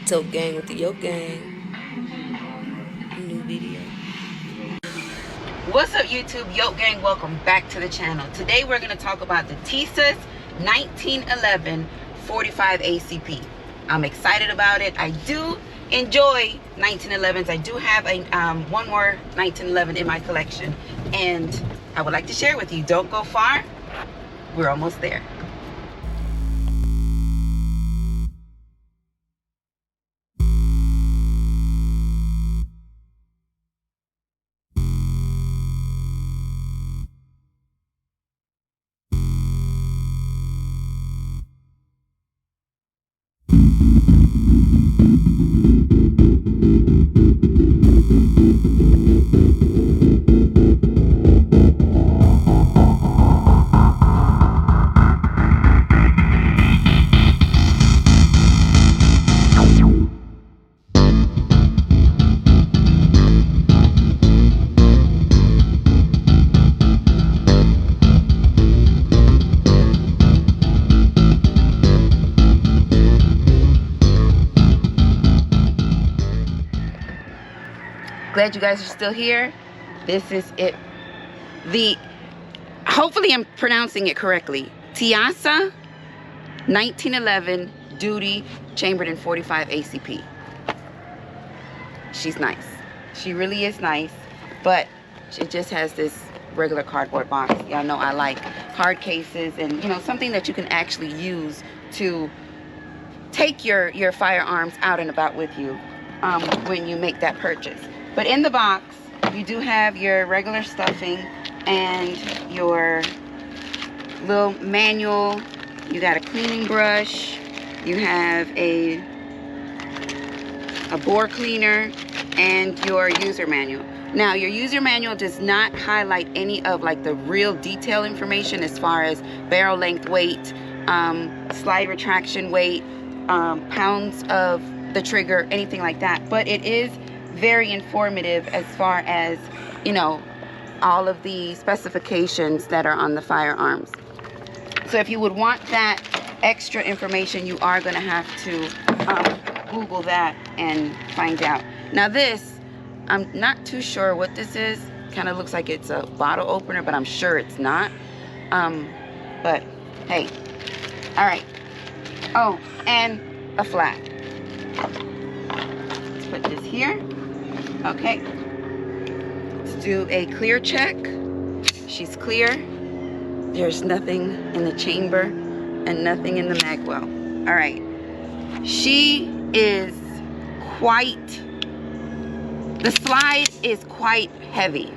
Tote gang with the Yoke gang. New video. What's up, YouTube? Yoke gang, welcome back to the channel. Today we're going to talk about the Tisas 1911 45 ACP. I'm excited about it. I do enjoy 1911s. I do have a one more 1911 in my collection, and I would like to share with you. Don't go far. We're almost there. Glad you guys are still here. This is it. Hopefully I'm pronouncing it correctly. Tisas 1911 Duty Chambered in 45 ACP. She's nice. She really is nice, but it just has this regular cardboard box. Y'all know I like hard cases and, you know, something that you can actually use to take your firearms out and about with you when you make that purchase. But in the box, you do have your regular stuffing and your little manual. You got a cleaning brush. You have a bore cleaner and your user manual. Now, your user manual does not highlight any of like the real detail information as far as barrel length, weight, slide retraction weight, pounds of the trigger, anything like that. But it is very informative as far as, you know, all of the specifications that are on the firearms. So if you would want that extra information, you are going to have to Google that and find out. Now this, I'm not too sure what this is. Kind of looks like it's a bottle opener, but I'm sure it's not. But hey, all right. Oh, and a flat. Let's put this here. Okay, let's do a clear check. She's clear. There's nothing in the chamber and nothing in the magwell. All right, she is the slide is quite heavy.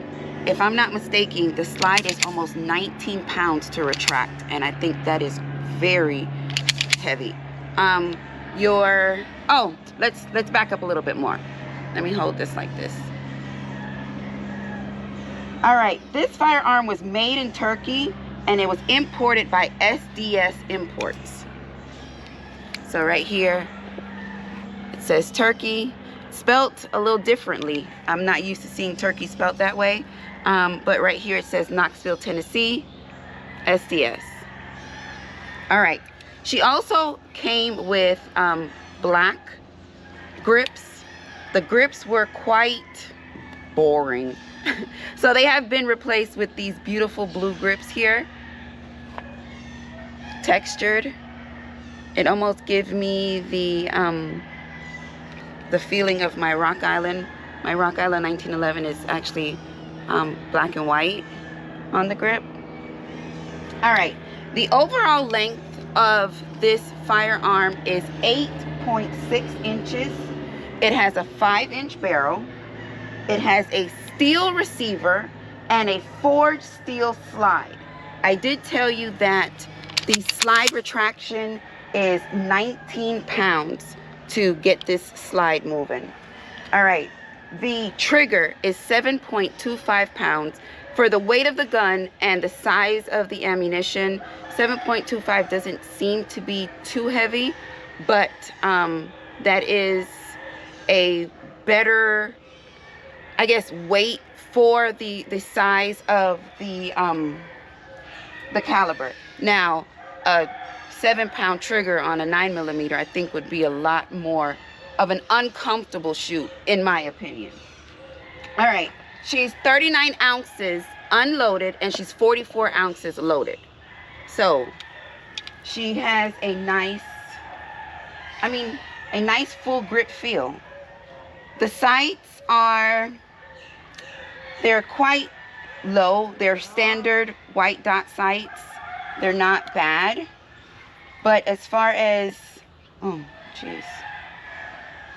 If I'm not mistaken, the slide is almost 19 pounds to retract, and I think that is very heavy. Let's back up a little bit more. Let me hold this like this. All right, this firearm was made in Turkey and it was imported by SDS Imports. So right here, it says Turkey, spelt a little differently. I'm not used to seeing Turkey spelt that way. But right here it says Knoxville, Tennessee, SDS. All right, she also came with black grips. The grips were quite boring. So they have been replaced with these beautiful blue grips here. Textured. It almost gives me the feeling of my Rock Island. My Rock Island 1911 is actually black and white on the grip. All right. The overall length of this firearm is 8.6 inches. It has a 5-inch barrel. It has a steel receiver and a forged steel slide. I did tell you that the slide retraction is 19 pounds to get this slide moving. All right, the trigger is 7.25 pounds. For the weight of the gun and the size of the ammunition, 7.25 doesn't seem to be too heavy, but that is a better, I guess, weight for the size of the caliber. Now, a 7-pound trigger on a 9mm, I think, would be a lot more of an uncomfortable shoot, in my opinion. All right, she's 39 ounces unloaded, and she's 44 ounces loaded. So she has a nice, a nice full grip feel. The sights they're quite low. They're standard white dot sights. They're not bad. But as far as, oh, jeez.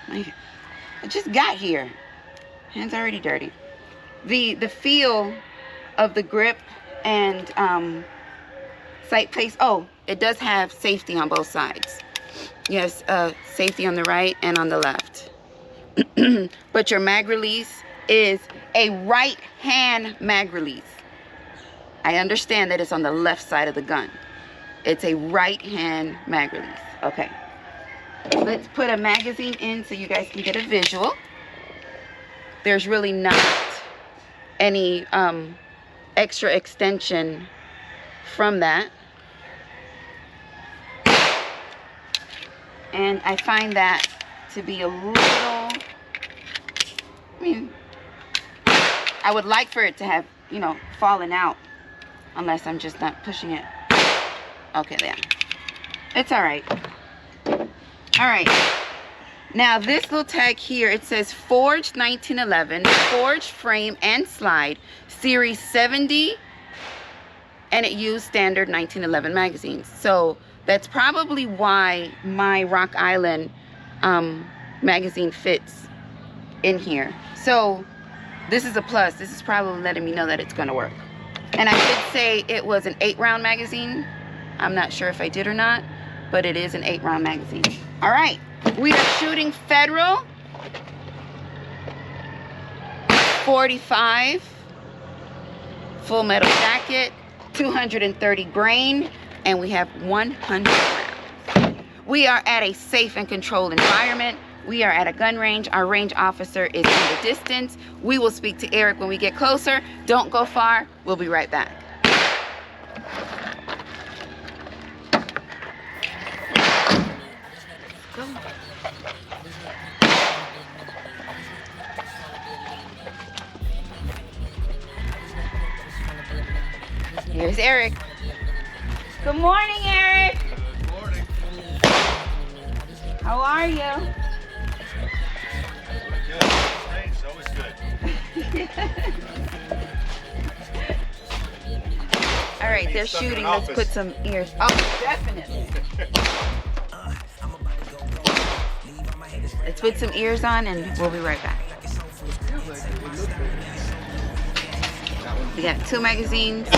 I just got here. Hands already dirty. The feel of the grip and sight place. Oh, it does have safety on both sides. Yes, safety on the right and on the left. But your mag release is a right hand mag release. I understand that it's on the left side of the gun. It's a right hand mag release. Okay. Let's put a magazine in so you guys can get a visual. There's really not any extra extension from that. And I find that to be a little, I would like for it to have, fallen out, unless I'm just not pushing it. Okay, there. It's all right. All right. Now this little tag here, it says forged 1911, forged frame and slide, series 70, and it used standard 1911 magazines. So that's probably why my Rock Island magazine fits in here. So this is a plus. This is probably letting me know that it's going to work. And I did say it was an 8-round magazine. I'm not sure if I did or not, but it is an 8-round magazine. All right, we are shooting Federal 45 full metal jacket, 230 grain, and we have 100 rounds. We are at a safe and controlled environment. We are at a gun range. Our range officer is in the distance. We will speak to Eric when we get closer. Don't go far. We'll be right back. Here's Eric. Good morning, Eric. Good morning. How are you? Good. It's always good. All right, they're shooting. Let's put some ears. Oh, definitely. Let's put some ears on and we'll be right back. We got 2 magazines,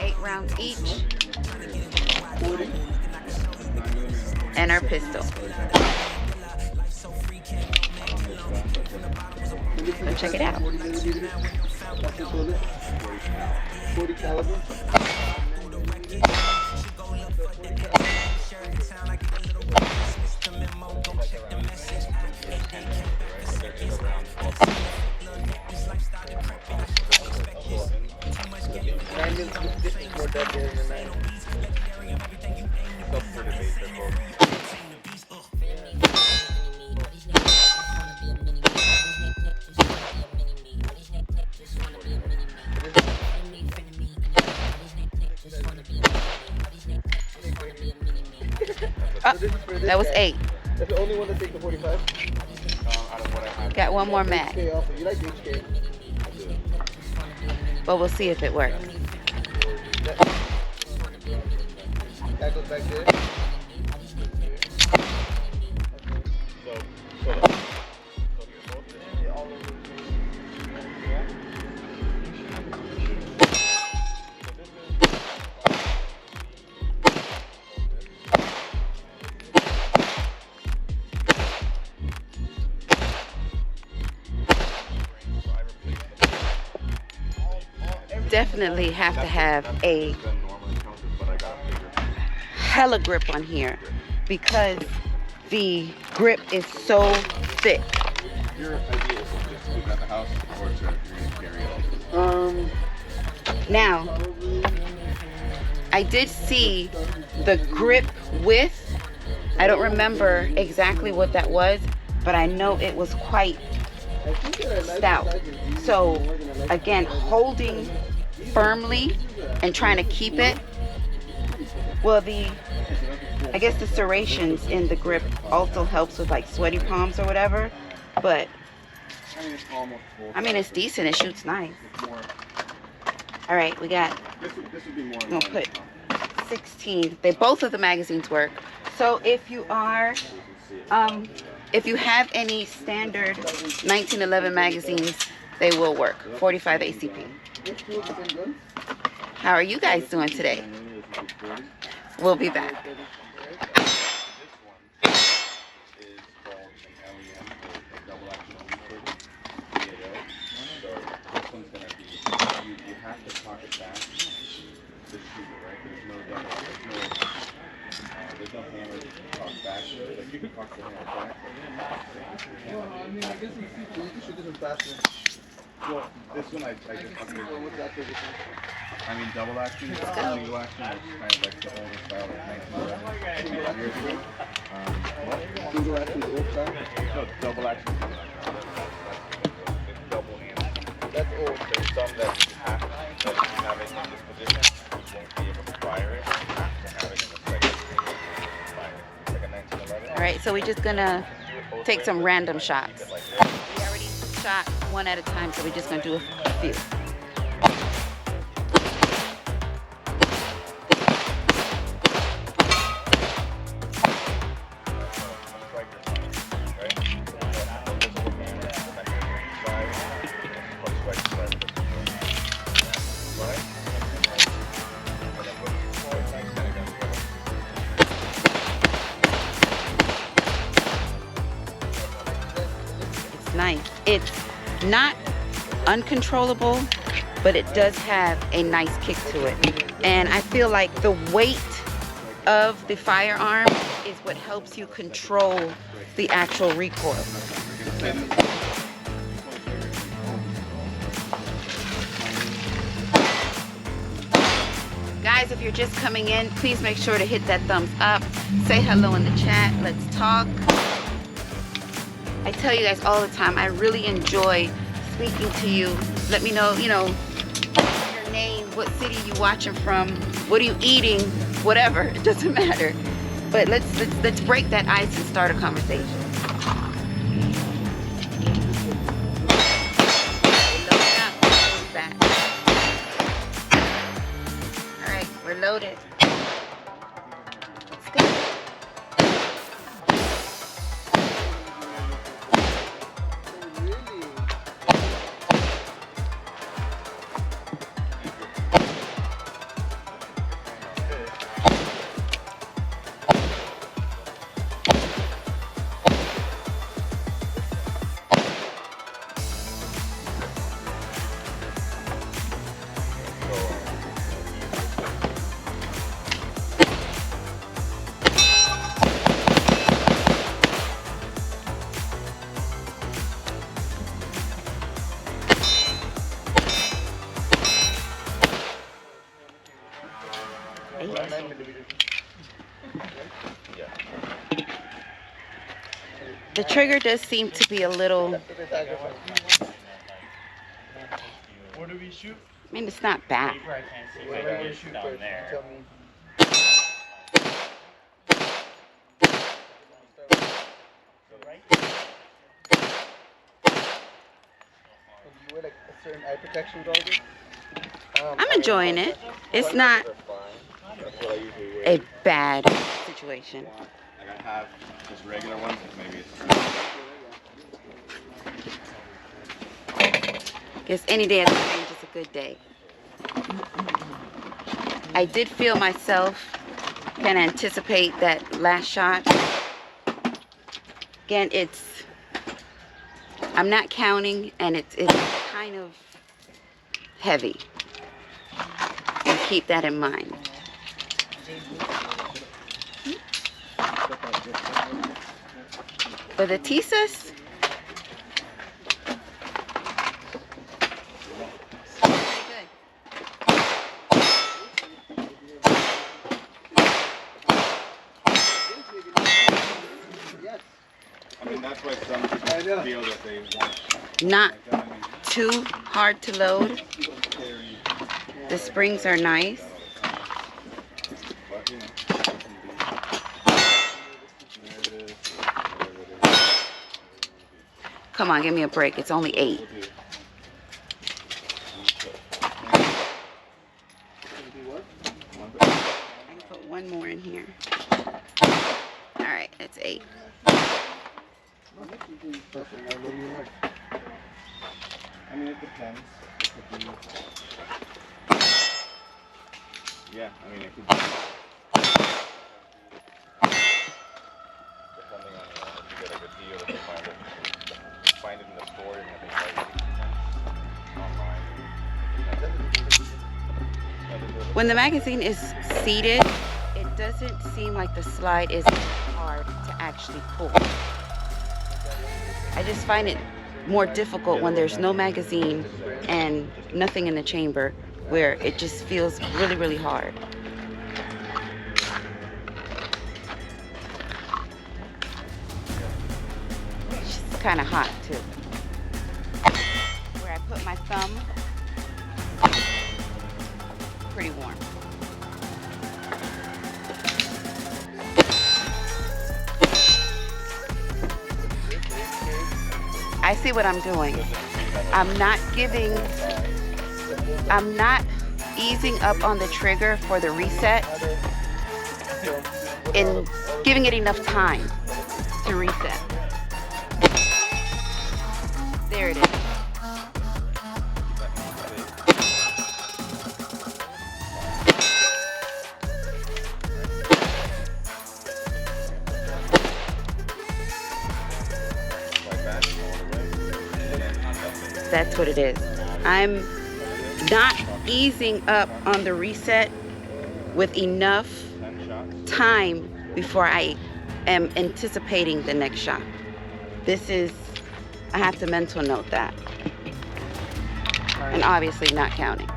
8 rounds each, and our pistol. So check it out. 40 caliber. That was 8. That's the only one that takes the 45? Out of what I have. Got one more mag, HK also. You like the HK? but we'll see if it works. That goes back there. Definitely have to have a hella grip on here because the grip is so thick. Your idea is to just leave it at the house or to you're gonna carry it? Now, I did see the grip width. I don't remember exactly what that was, but I know it was quite I think that a knife stout. size is usually So more than a knife again, size. holding firmly and trying to keep it. Well, I guess the serrations in the grip also helps with like sweaty palms or whatever. But I mean, it's almost full. I mean, it's decent. It shoots nice. It's more. All right, we got. This would be more. We'll put 16. Both of the magazines work. So if you are, if you have any standard 1911 magazines, they will work. 45 ACP. Which two of the same gun? How are you guys doing today? We'll be back. This one is called an LEM, or double action only PAO. So this one's gonna be you have to cock it back to shoot it, right? There's no hammer to cock back. Like you can cock the hammer back. So you can shoot this one faster. Well, this one I just So what's that for difference? I mean, double action, single action is kind of like the older style of 1911 years ago. Single action, the old style? No, double action. It's double handed. That's old. There's some that you have it in this position, you won't be able to fire it. You have to have it in the second fire. It's like a 1911. All right, so we're just gonna take some random shots. We already shot one at a time, so we're just gonna do a few. It's nice. It's not uncontrollable, but it does have a nice kick to it. And I feel like the weight of the firearm is what helps you control the actual recoil. Guys, if you're just coming in, please make sure to hit that thumbs up. Say hello in the chat. Let's talk. I tell you guys all the time, I really enjoy speaking to you. Let me know, your name, what city you watching from, what are you eating, whatever. It doesn't matter. But let's break that ice and start a conversation. Load up. We'll be back. All right, we're loaded. Let's go. The trigger does seem to be a little, What do we shoot? I mean, it's not bad. I can't see what it is down there. You wear like a certain eye protection goggles? I'm enjoying it. It's not a bad situation. Like I have just regular ones, maybe it's Guess any day at the range is a good day. I did feel myself can anticipate that last shot. Again, I'm not counting, and it's kind of heavy. And keep that in mind. For the Tisas, I mean, that's why why some people feel that they want Not like that. I mean, too hard to load. people carry The springs are nice. but you know, it can be narrative, whatever it is. Come on, give me a break. It's only 8. We'll do. I can put one more in here. All right, it's 8. I mean, it depends. It could be. Yeah, I mean, it could be. Depending on if you get a good deal, if you find it in the store, and I think like 60 cents online. When the magazine is seated, it doesn't seem like the slide is hard to actually pull. I just find it more difficult when there's no magazine and nothing in the chamber, where it just feels really, really hard. It's kind of hot too. Where I put my thumb, pretty warm. I see what I'm doing. I'm not easing up on the trigger for the reset and giving it enough time to reset. There it is. That's what it is. I'm not easing up on the reset with enough time before I am anticipating the next shot. This is, I have to mental note that. And obviously not counting.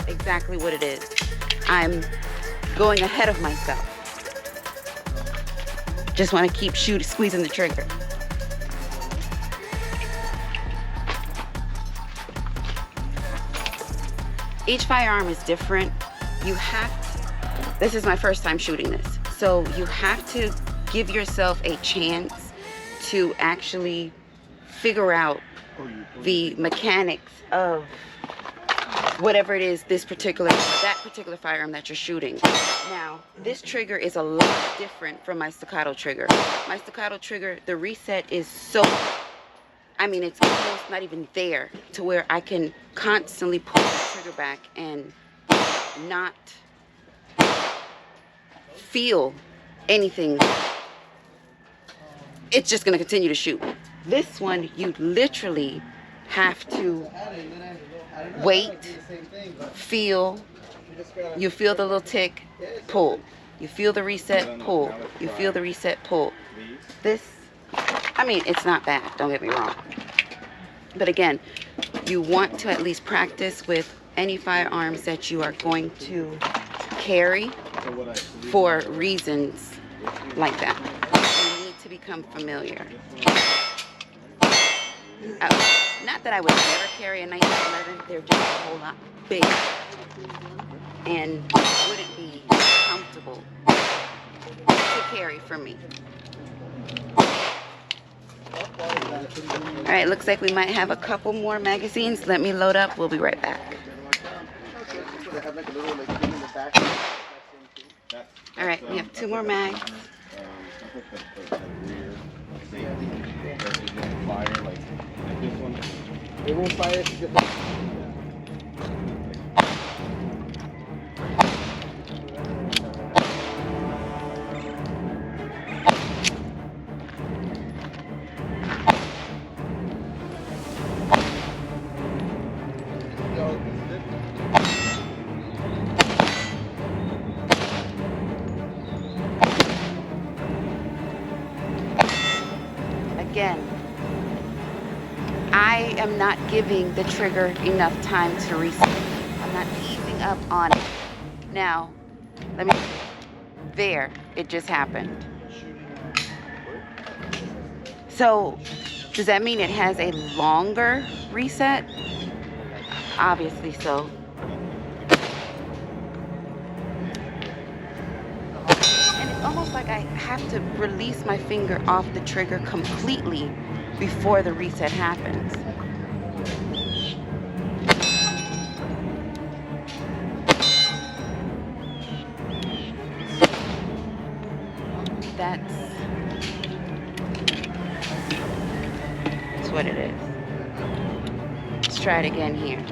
Exactly what it is. I'm going ahead of myself. Just want to keep squeezing the trigger. Each firearm is different. You have to, this is my first time shooting this, so you have to give yourself a chance to actually figure out the mechanics of whatever it is, that particular firearm that you're shooting. Now, this trigger is a lot different from my staccato trigger. My staccato trigger, the reset is so, I mean, it's almost not even there to where I can constantly pull the trigger back and not feel anything. It's just gonna continue to shoot. This one, you literally have to wait, feel, you feel the little tick, pull. You feel the reset, pull. You feel the reset, pull. This, I mean, it's not bad, don't get me wrong. But again, you want to at least practice with any firearms that you are going to carry for reasons like that. You need to become familiar. Not that I would never carry a 1911, they're just a whole lot bigger and wouldn't be comfortable to carry for me. Alright, looks like we might have a couple more magazines. Let me load up, we'll be right back. Alright, we have 2 more mags. It won't fire if you get the... again, I am not giving the trigger enough time to reset. I'm not easing up on it. Now, let me, there, it just happened. So, does that mean it has a longer reset? Obviously so. And it's almost like I have to release my finger off the trigger completely before the reset happens. That's what it is. Let's try it again here.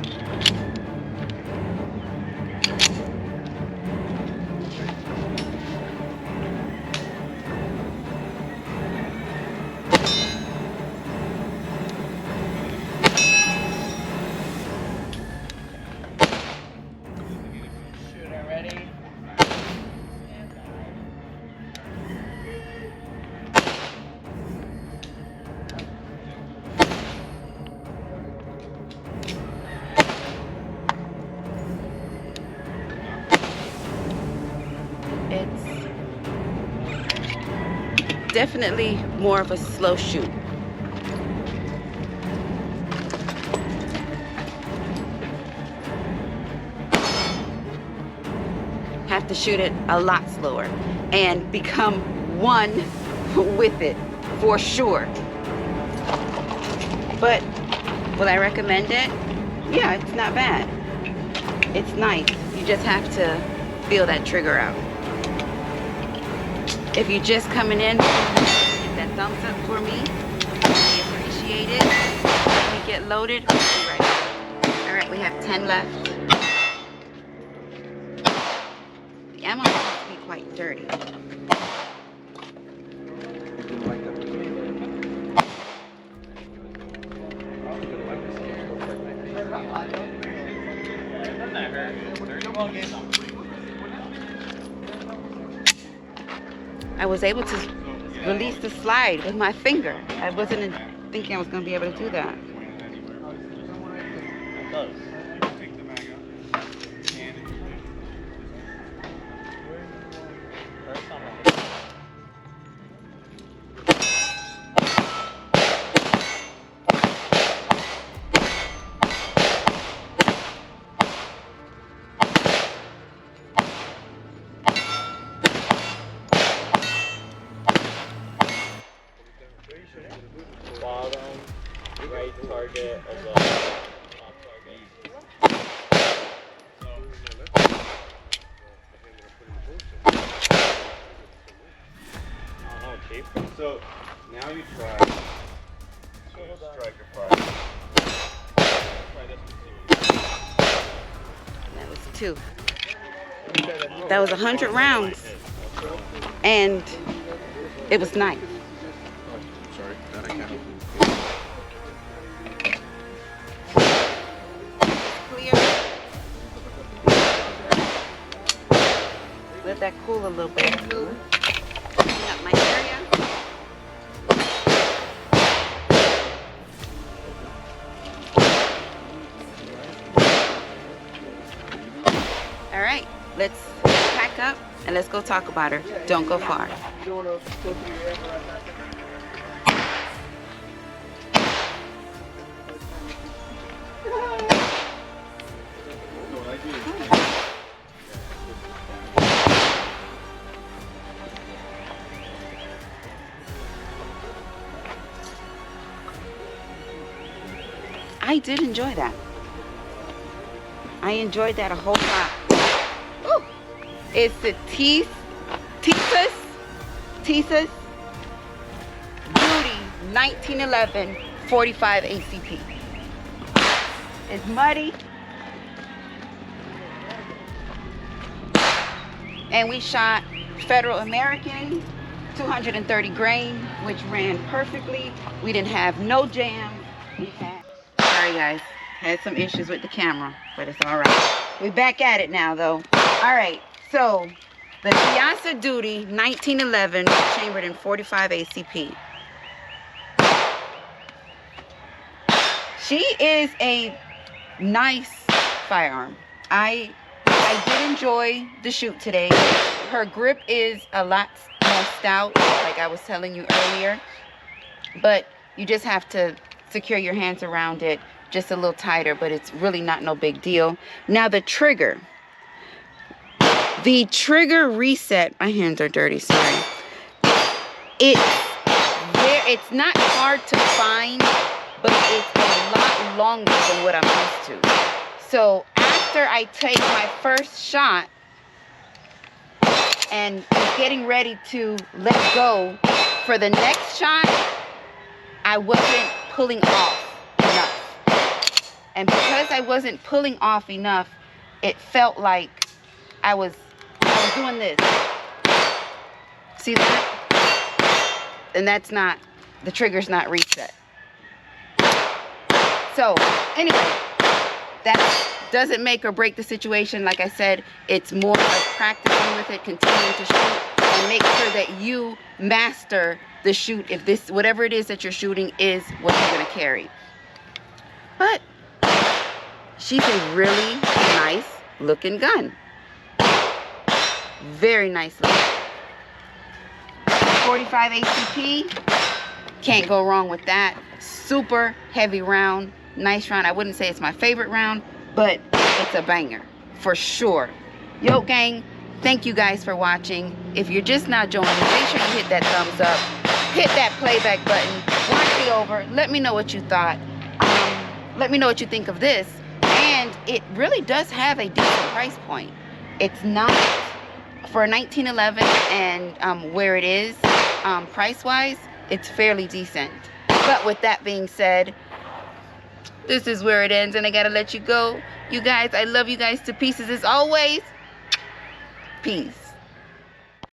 Shooter ready. It's definitely more of a slow shoot. Have to shoot it a lot slower and become one with it for sure. But will I recommend it? Yeah, it's not bad. It's nice. You just have to feel that trigger out. If you're just coming in, hit that thumbs up for me. I appreciate it. When we get loaded, we'll be right back. All right, we have 10 left. The ammo has to be quite dirty. I was able to release the slide with my finger. I wasn't thinking I was going to be able to do that. Bottom right target of the top target. Oh, cheap. So now you try striker fire. Try this one. That was 2. That was 100 rounds. And it was nice. Sorry, that I can't open. Clear. Let that cool a little bit. Clean up my area. All right, let's pack up and let's go talk about her. Don't go far. You don't want to go through your ammo right now. I did enjoy that. I enjoyed that a whole lot. Ooh. It's the Tisas Duty 1911 45 ACP. It's muddy. And we shot Federal American 230 grain, which ran perfectly. We didn't have no jam. Sorry guys, had some issues with the camera, but it's all right. We're back at it now though. All right, so the Tisas Duty 1911 chambered in 45 ACP. She is a nice firearm. I did enjoy the shoot today. Her grip is a lot more stout, like I was telling you earlier, but you just have to secure your hands around it just a little tighter, but it's really not no big deal. Now the trigger reset, my hands are dirty, sorry. It's not hard to find, but it's a lot longer than what I'm used to. So after I take my first shot and I'm getting ready to let go for the next shot, I wasn't pulling off enough. And because I wasn't pulling off enough, it felt like I was doing this. See that? And that's not, the trigger's not reset. So anyway, that doesn't make or break the situation. Like I said, it's more of practicing with it, continuing to shoot, and make sure that you master the shoot if this, whatever it is that you're shooting, is what you're going to carry. But she's a really nice looking gun. Very nice looking. 45 ACP, can't go wrong with that. Super heavy round, nice round. I wouldn't say it's my favorite round, but it's a banger for sure. Yo gang, thank you guys for watching. If you're just now joining, make sure you hit that thumbs up, hit that playback button, watch it over, let me know what you thought. Let me know what you think of this. And it really does have a decent price point. It's not, for 1911 and where it is price wise, it's fairly decent. But with that being said, this is where it ends, and I gotta let you go. You guys, I love you guys to pieces as always. Peace.